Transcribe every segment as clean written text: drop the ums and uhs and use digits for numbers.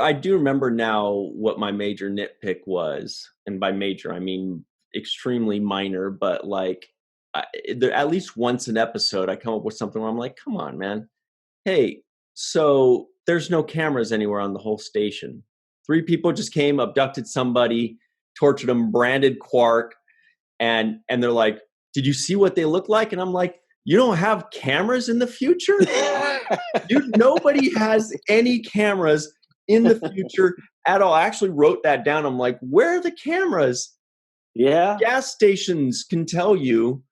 I do remember now what my major nitpick was, and by major I mean extremely minor, but like there, at least once an episode, I come up with something where I'm like, "Come on, man! Hey, so there's no cameras anywhere on the whole station. Three people just came, abducted somebody, tortured them, branded Quark, and they're like, did you see what they look like?" And I'm like, you don't have cameras in the future? Dude, nobody has any cameras in the future at all. I actually wrote that down. I'm like, where are the cameras? Yeah. Gas stations can tell you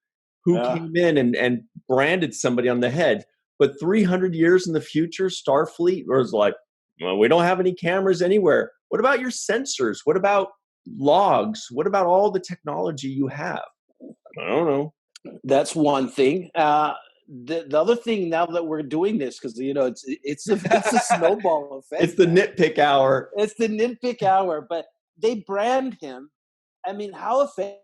who came in and branded somebody on the head. But 300 years in the future, Starfleet was like, well, we don't have any cameras anywhere. What about your sensors? What about logs? What about all the technology you have? I don't know. That's one thing. The other thing, now that we're doing this, because it's a snowball effect. It's the nitpick hour. It's the nitpick hour, but they brand him. I mean, how effective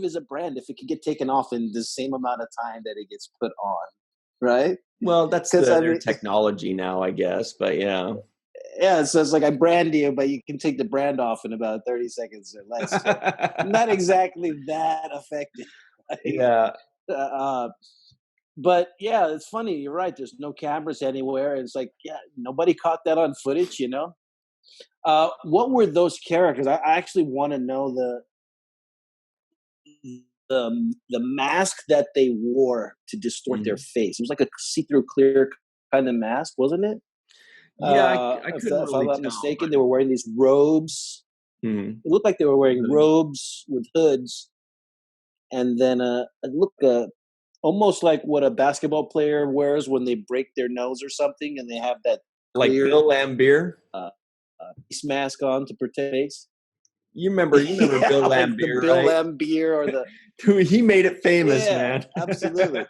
is a brand if it can get taken off in the same amount of time that it gets put on, right? Well, that's their technology now, I guess. But yeah. Yeah, so it's like I brand you, but you can take the brand off in about 30 seconds or less. So not exactly that effective. Yeah. But yeah, it's funny. You're right. There's no cameras anywhere. It's like, yeah, nobody caught that on footage, you know? What were those characters? I actually want to know the mask that they wore to distort their face. It was like a see-through clear kind of mask, wasn't it? Yeah, I couldn't If I'm really not tell. mistaken, they were wearing these robes. Mhm. It looked like they were wearing robes with hoods, and then it looked almost like what a basketball player wears when they break their nose or something, and they have that Like clear Bill Lambier. face mask on to protect face. You remember Yeah, Bill like the Lambier, Bill right? Lambier or the Dude, he made it famous, yeah, man. absolutely.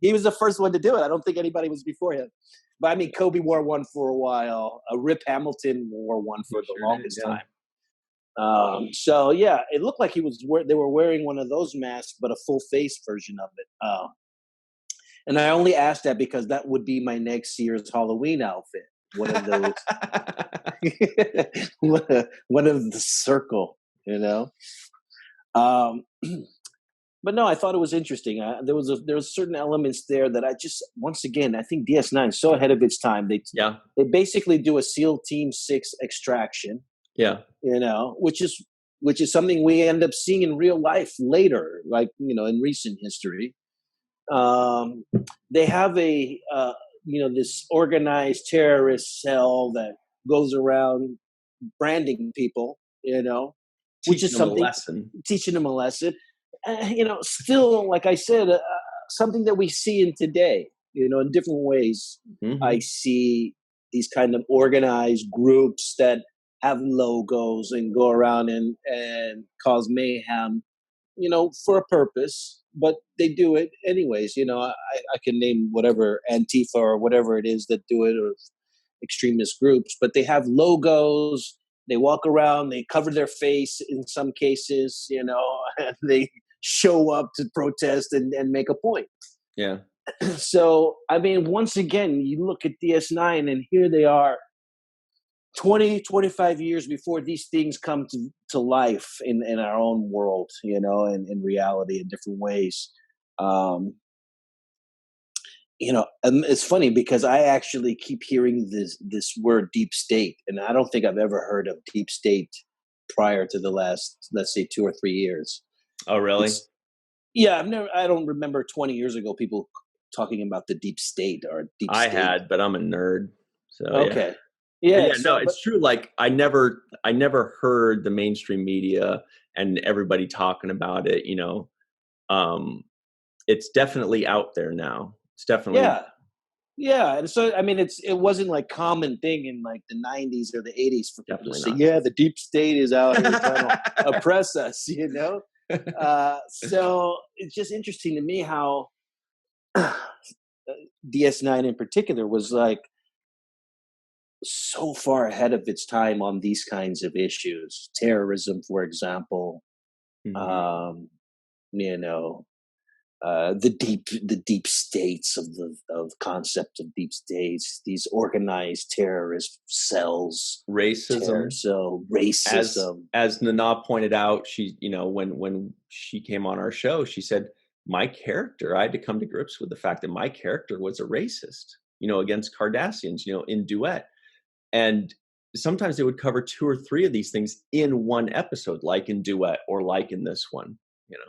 He was the first one to do it. I don't think anybody was before him. But I mean, Kobe wore one for a while. Rip Hamilton wore one for the longest time. So yeah, it looked like they were wearing one of those masks, but a full face version of it. And I only asked that because that would be my next year's Halloween outfit. One of those, one of the circle, you know. Um, but no, I thought it was interesting. There was certain elements there that I just, once again, I think DS9 is so ahead of its time. They basically do a SEAL Team 6 extraction. Yeah. You know, which is something we end up seeing in real life later, like, you know, in recent history. They have this organized terrorist cell that goes around branding people, you know, which is something, teaching them a lesson. You know, still, like I said, something that we see in today, you know, in different ways. Mm-hmm. I see these kind of organized groups that have logos and go around and cause mayhem, you know, for a purpose, but they do it anyways. You know, I can name whatever Antifa or whatever it is that do it, or extremist groups, but they have logos. They walk around, they cover their face in some cases, you know, and they show up to protest and make a point. Yeah. So, I mean, once again, you look at DS9 and here they are 20, 25 years before these things come to life in our own world, you know, and in reality in different ways. You know, it's funny because I actually keep hearing this word deep state, and I don't think I've ever heard of deep state prior to the last, let's say, 2 or 3 years. Oh, really? Yeah, I don't remember 20 years ago people talking about the deep state or deep state. I had, but I'm a nerd. So okay. Yeah, no, it's true. Like I never heard the mainstream media and everybody talking about it, you know. It's definitely out there now. It's definitely Yeah, and so I mean, it wasn't like common thing in like the 90s or the 80s for people to say, yeah, the deep state is out here trying to oppress us, you know. So it's just interesting to me how DS9 in particular was like so far ahead of its time on these kinds of issues, terrorism, for example. Mm-hmm. You know, the deep states of concept of deep states, these organized terrorist cells, terror Racism, cell as racism. Nana pointed out, she, when she came on our show, she said, "My character, I had to come to grips with the fact that my character was a racist, against Cardassians, in Duet." And sometimes they would cover 2 or 3 of these things in one episode, like in Duet or like in this one, you know?